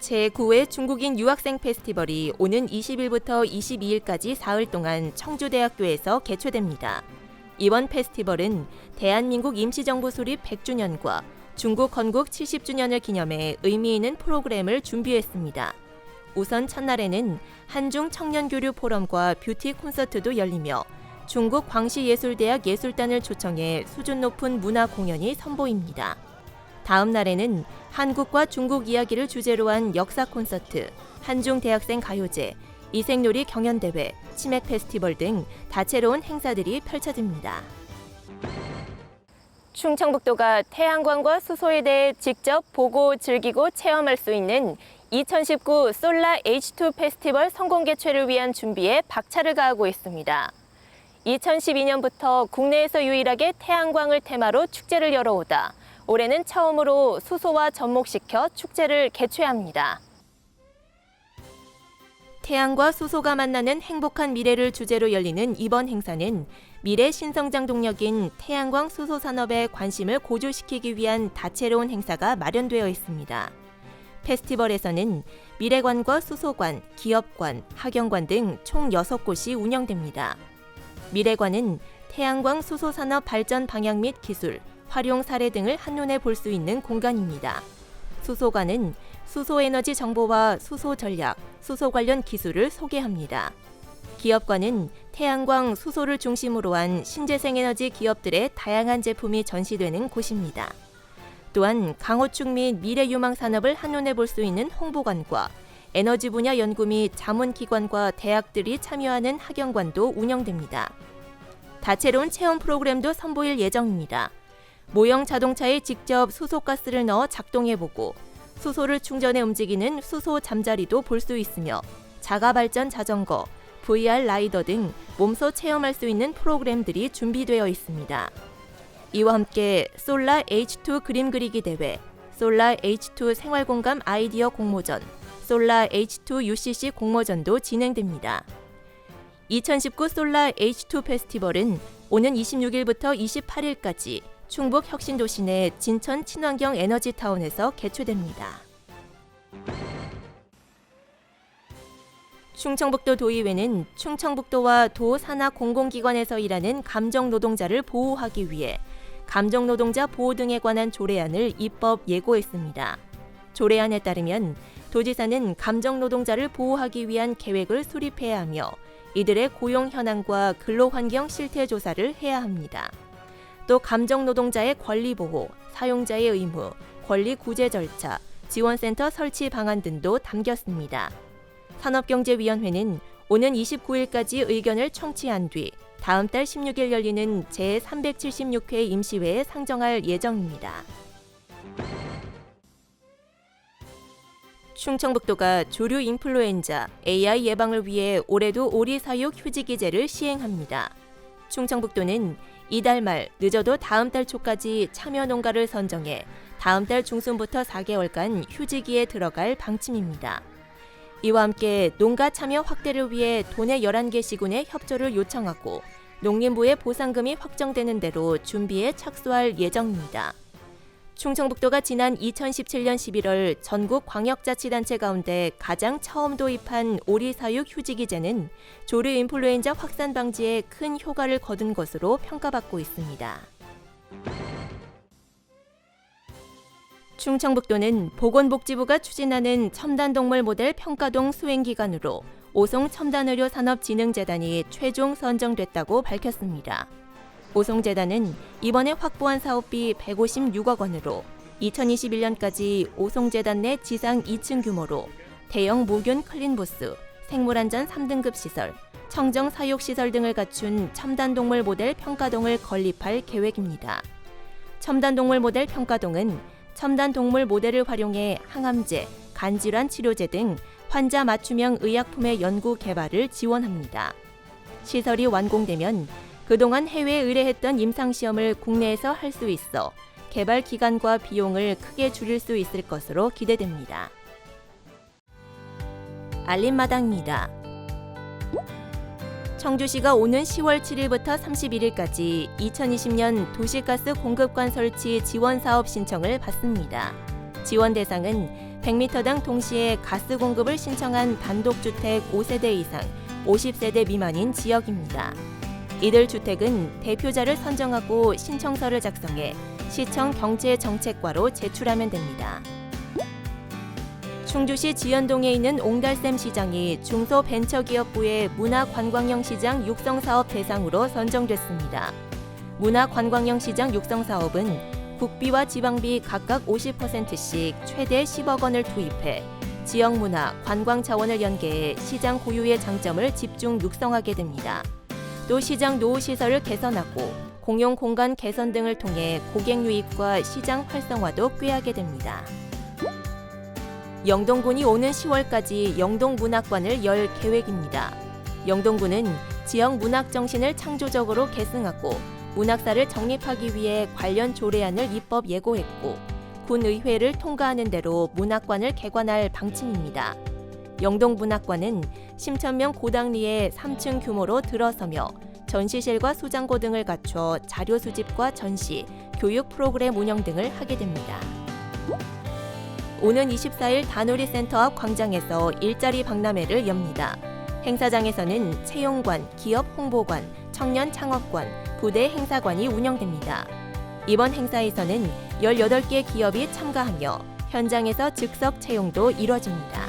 제9회 중국인 유학생 페스티벌이 오는 20일부터 22일까지 사흘 동안 청주대학교에서 개최됩니다. 이번 페스티벌은 대한민국 임시정부 수립 100주년과 중국 건국 70주년을 기념해 의미 있는 프로그램을 준비했습니다. 우선 첫날에는 한중 청년교류 포럼과 뷰티 콘서트도 열리며 중국 광시예술대학 예술단을 초청해 수준 높은 문화 공연이 선보입니다. 다음 날에는 한국과 중국 이야기를 주제로 한 역사 콘서트, 한중 대학생 가요제, 이색놀이 경연대회, 치맥 페스티벌 등 다채로운 행사들이 펼쳐집니다. 충청북도가 태양광과 수소에 대해 직접 보고 즐기고 체험할 수 있는 2019 솔라 H2 페스티벌 성공 개최를 위한 준비에 박차를 가하고 있습니다. 2012년부터 국내에서 유일하게 태양광을 테마로 축제를 열어오다 올해는 처음으로 수소와 접목시켜 축제를 개최합니다. 태양과 수소가 만나는 행복한 미래를 주제로 열리는 이번 행사는 미래 신성장 동력인 태양광 수소 산업에 관심을 고조시키기 위한 다채로운 행사가 마련되어 있습니다. 페스티벌에서는 미래관과 수소관, 기업관, 학연관 등 총 6곳이 운영됩니다. 미래관은 태양광 수소 산업 발전 방향 및 기술, 활용 사례 등을 한눈에 볼 수 있는 공간입니다. 수소관은 수소에너지 정보와 수소 전략, 수소 관련 기술을 소개합니다. 기업관은 태양광, 수소를 중심으로 한 신재생에너지 기업들의 다양한 제품이 전시되는 곳입니다. 또한 강호축 및 미래유망 산업을 한눈에 볼 수 있는 홍보관과 에너지 분야 연구 및 자문기관과 대학들이 참여하는 학연관도 운영됩니다. 다채로운 체험 프로그램도 선보일 예정입니다. 모형 자동차에 직접 수소가스를 넣어 작동해보고 수소를 충전해 움직이는 수소 잠자리도 볼 수 있으며 자가발전 자전거, VR 라이더 등 몸소 체험할 수 있는 프로그램들이 준비되어 있습니다. 이와 함께 솔라 H2 그림 그리기 대회, 솔라 H2 생활공감 아이디어 공모전, 솔라 H2 UCC 공모전도 진행됩니다. 2019 솔라 H2 페스티벌은 오는 26일부터 28일까지 충북 혁신도시 내 진천 친환경 에너지타운에서 개최됩니다. 충청북도 도의회는 충청북도와 도 산하 공공기관에서 일하는 감정노동자를 보호하기 위해 감정노동자 보호 등에 관한 조례안을 입법 예고했습니다. 조례안에 따르면 도지사는 감정노동자를 보호하기 위한 계획을 수립해야 하며 이들의 고용 현황과 근로환경 실태 조사를 해야 합니다. 또 감정노동자의 권리 보호, 사용자의 의무, 권리 구제 절차, 지원센터 설치 방안 등도 담겼습니다. 산업경제위원회는 오는 29일까지 의견을 청취한 뒤 다음 달 16일 열리는 제376회 임시회에 상정할 예정입니다. 충청북도가 조류 인플루엔자, AI 예방을 위해 올해도 오리 사육 휴지 기제를 시행합니다. 충청북도는 이달 말, 늦어도 다음 달 초까지 참여 농가를 선정해 다음 달 중순부터 4개월간 휴지기에 들어갈 방침입니다. 이와 함께 농가 참여 확대를 위해 도내 11개 시군에 협조를 요청하고 농림부의 보상금이 확정되는 대로 준비에 착수할 예정입니다. 충청북도가 지난 2017년 11월 전국 광역자치단체 가운데 가장 처음 도입한 오리사육 휴지기제는 조류 인플루엔자 확산 방지에 큰 효과를 거둔 것으로 평가받고 있습니다. 충청북도는 보건복지부가 추진하는 첨단동물 모델 평가동 수행기관으로 오송첨단의료산업진흥재단이 최종 선정됐다고 밝혔습니다. 오송재단은 이번에 확보한 사업비 156억 원으로 2021년까지 오송재단 내 지상 2층 규모로 대형 모균 클린부스, 생물안전 3등급 시설, 청정 사육시설 등을 갖춘 첨단동물 모델 평가동을 건립할 계획입니다. 첨단동물 모델 평가동은 첨단동물 모델을 활용해 항암제, 간질환 치료제 등 환자 맞춤형 의약품의 연구 개발을 지원합니다. 시설이 완공되면 그동안 해외에 의뢰했던 임상시험을 국내에서 할 수 있어 개발 기간과 비용을 크게 줄일 수 있을 것으로 기대됩니다. 알림마당입니다. 청주시가 오는 10월 7일부터 31일까지 2020년 도시가스 공급관 설치 지원사업 신청을 받습니다. 지원 대상은 100m당 동시에 가스 공급을 신청한 단독주택 5세대 이상, 50세대 미만인 지역입니다. 이들 주택은 대표자를 선정하고 신청서를 작성해 시청 경제정책과로 제출하면 됩니다. 충주시 지연동에 있는 옹달샘 시장이 중소벤처기업부의 문화관광형 시장 육성사업 대상으로 선정됐습니다. 문화관광형 시장 육성사업은 국비와 지방비 각각 50%씩 최대 10억 원을 투입해 지역문화, 관광 자원을 연계해 시장 고유의 장점을 집중 육성하게 됩니다. 또 시장 노후시설을 개선하고 공용 공간 개선 등을 통해 고객 유입과 시장 활성화도 꾀하게 됩니다. 영동군이 오는 10월까지 영동문학관을 열 계획입니다. 영동군은 지역 문학 정신을 창조적으로 계승하고 문학사를 정립하기 위해 관련 조례안을 입법 예고했고 군의회를 통과하는 대로 문학관을 개관할 방침입니다. 영동문학관은 심천면 고당리에 3층 규모로 들어서며 전시실과 소장고 등을 갖춰 자료 수집과 전시, 교육 프로그램 운영 등을 하게 됩니다. 오는 24일 다누리 센터 앞 광장에서 일자리 박람회를 엽니다. 행사장에서는 채용관, 기업 홍보관, 청년 창업관, 부대 행사관이 운영됩니다. 이번 행사에서는 18개 기업이 참가하며 현장에서 즉석 채용도 이뤄집니다.